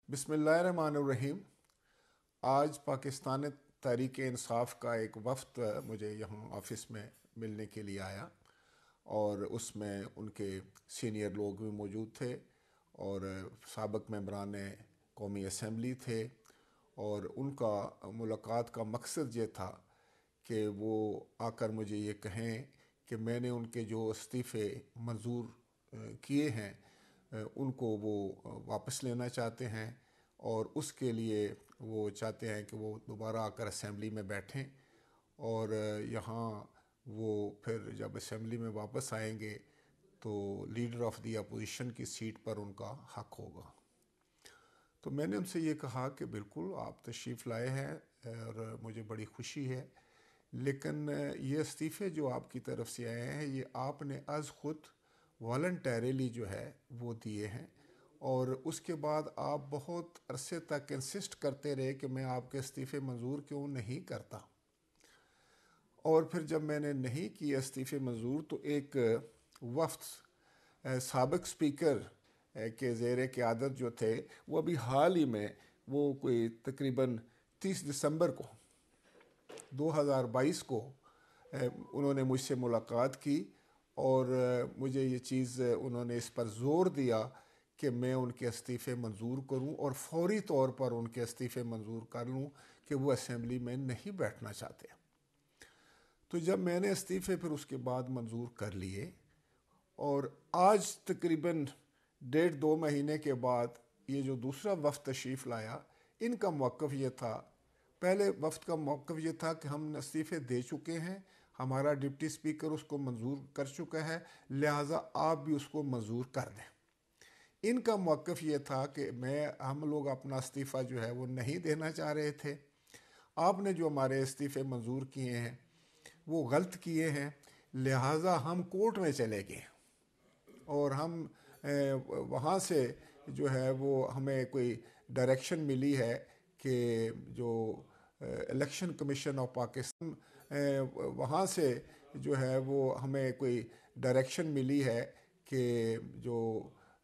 बिस्मिल्लाहिर्रहमानिर्रहीम। आज पाकिस्तान तहरीक इंसाफ का एक वफ़द मुझे यहाँ ऑफ़िस में मिलने के लिए आया और उसमें उनके सीनियर लोग भी मौजूद थे और साबिक़ मेंबरान कौमी असम्बली थे। और उनका मुलाकात का मकसद ये था कि वो आकर मुझे ये कहें कि मैंने उनके जो इस्तीफ़े मंजूर किए हैं उनको वो वापस लेना चाहते हैं और उसके लिए वो चाहते हैं कि वो दोबारा आकर असम्बली में बैठें और यहाँ वो फिर जब असम्बली में वापस आएंगे तो लीडर ऑफ़ द अपोजिशन की सीट पर उनका हक होगा। तो मैंने उनसे ये कहा कि बिल्कुल आप तशरीफ़ लाए हैं और मुझे बड़ी खुशी है, लेकिन ये इस्तीफ़े जो आपकी तरफ से आए हैं ये आपने अज़ ख़ुद वॉलंटरीली जो है वो दिए हैं और उसके बाद आप बहुत अरसे तक इंसिस्ट करते रहे कि मैं आपके इस्तीफ़े मंजूर क्यों नहीं करता। और फिर जब मैंने नहीं किया इस्तीफ़े मंजूर तो एक वफ़द साबिक़ स्पीकर के ज़ेर क़यादत जो थे वो अभी हाल ही में वो कोई तकरीबन 30 दिसंबर को 2022 को उन्होंने मुझसे मुलाकात की और मुझे ये चीज़ उन्होंने इस पर ज़ोर दिया कि मैं उनके इस्तीफ़े मंजूर करूं और फौरी तौर पर उनके इस्तीफ़े मंजूर कर लूं कि वो असम्बली में नहीं बैठना चाहते। तो जब मैंने इस्तीफ़े फिर उसके बाद मंजूर कर लिए और आज तकरीबन 1.5-2 महीने के बाद ये जो दूसरा वफ़द तशरीफ़ लाया, इनका मौक़िफ़ ये था, पहले वफ़द का मौक़िफ़ ये था कि हम इस्तीफ़े दे चुके हैं, हमारा डिप्टी स्पीकर उसको मंजूर कर चुका है, लिहाजा आप भी उसको मंजूर कर दें। इनका मौक़िफ़ ये था कि हम लोग अपना इस्तीफ़ा जो है वो नहीं देना चाह रहे थे, आपने जो हमारे इस्तीफ़े मंजूर किए हैं वो गलत किए हैं, लिहाजा हम कोर्ट में चले गए और हम वहाँ से जो है वो हमें कोई डायरेक्शन मिली है कि जो इलेक्शन कमीशन ऑफ पाकिस्तान वहाँ से जो है वो हमें कोई डायरेक्शन मिली है कि जो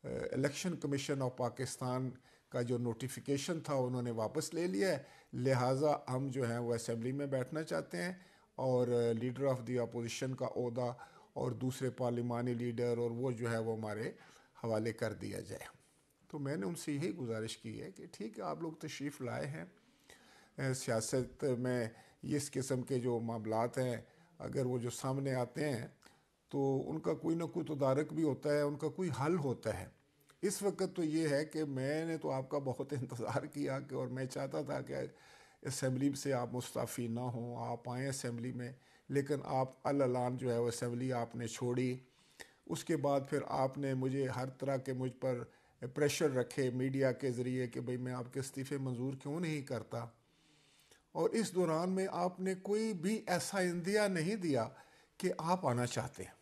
इलेक्शन कमीशन ऑफ पाकिस्तान का जो नोटिफिकेशन था उन्होंने वापस ले लिया है, लिहाजा हम जो है वो असम्बली में बैठना चाहते हैं और लीडर ऑफ़ द अपोजिशन का ओहदा और दूसरे पार्लिमानी लीडर और वो जो है वो हमारे हवाले कर दिया जाए। तो मैंने उनसे यही गुजारिश की है कि ठीक है, आप लोग तशरीफ़ लाए हैं, सियासत में इस किस्म के जो मामलात हैं अगर वो जो सामने आते हैं तो उनका कोई ना कोई तदारक भी होता है, उनका कोई हल होता है। इस वक्त तो ये है कि मैंने तो आपका बहुत इंतज़ार किया कि और मैं चाहता था कि असम्बली से आप मुस्तफ़ी ना हों, आप आएँ असम्बली में, लेकिन आप अल-ऐलान जो है वो असम्बली आपने छोड़ी। उसके बाद फिर आपने मुझे हर तरह के मुझ पर प्रेशर रखे मीडिया के ज़रिए कि भाई मैं आपके इस्तीफ़े मंजूर क्यों नहीं करता, और इस दौरान में आपने कोई भी ऐसा इंदिया नहीं दिया कि आप आना चाहते हैं।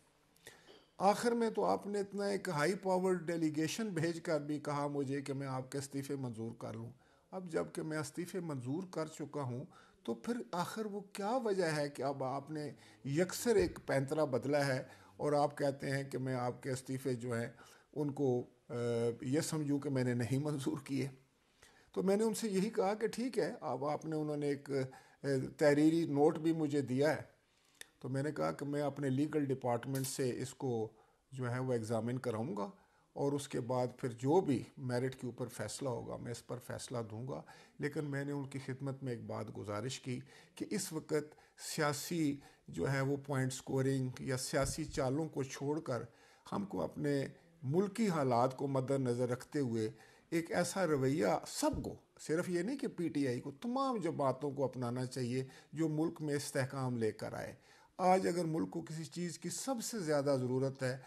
आखिर में तो आपने इतना एक हाई पावर डेलीगेशन भेज कर भी कहा मुझे कि मैं आपके इस्तीफ़े मंजूर कर लूँ। अब जब कि मैं इस्तीफ़े मंजूर कर चुका हूँ तो फिर आखिर वो क्या वजह है कि अब आपने यकसर एक पैंतरा बदला है और आप कहते हैं कि मैं आपके इस्तीफ़े जो हैं उनको ये समझूं कि मैंने नहीं मंजूर किए। तो मैंने उनसे यही कहा कि ठीक है, अब आपने उन्होंने एक तहरीरी नोट भी मुझे दिया है, तो मैंने कहा कि मैं अपने लीगल डिपार्टमेंट से इसको जो है वो एग्ज़ामिन कराऊंगा और उसके बाद फिर जो भी मेरिट के ऊपर फ़ैसला होगा मैं इस पर फ़ैसला दूंगा। लेकिन मैंने उनकी खिदमत में एक बात गुजारिश की कि इस वक्त सियासी जो है वो पॉइंट स्कोरिंग या सियासी चालों को छोड़कर हमको अपने मुल्की हालात को मद्देनज़र रखते हुए एक ऐसा रवैया सबको, सिर्फ ये नहीं कि पीटीआई को, तमाम जमातों को अपनाना चाहिए जो मुल्क में इस्तेहकाम लेकर आए। आज अगर मुल्क को किसी चीज़ की सबसे ज़्यादा ज़रूरत है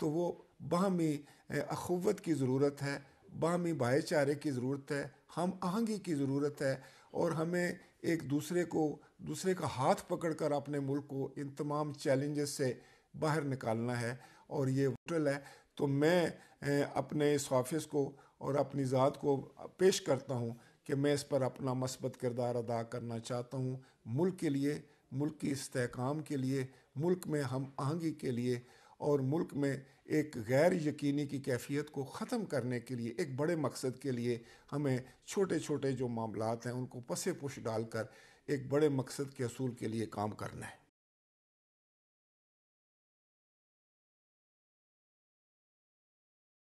तो वो बाहमी अखुव्वत की ज़रूरत है, बाहमी भाईचारे की ज़रूरत है, हम आहंगी की ज़रूरत है और हमें एक दूसरे का हाथ पकड़कर अपने मुल्क को इन तमाम चैलेंजेस से बाहर निकालना है और ये वोटल है। तो मैं अपने इस ऑफिस को और अपनी ज़ात को पेश करता हूँ कि मैं इस पर अपना मस्बत किरदार अदा करना चाहता हूँ, मुल्क के लिए, मुल्क की इस्तेहकाम के लिए, मुल्क में हम आहंगी के लिए और मुल्क में ایک غیر یقینی کی کیفیت کو ختم کرنے کے لیے، ایک بڑے مقصد کے لیے ہمیں چھوٹے چھوٹے جو معاملات ہیں ان کو پس پش ڈال کر ایک بڑے مقصد کے حصول کے لیے کام کرنا ہے۔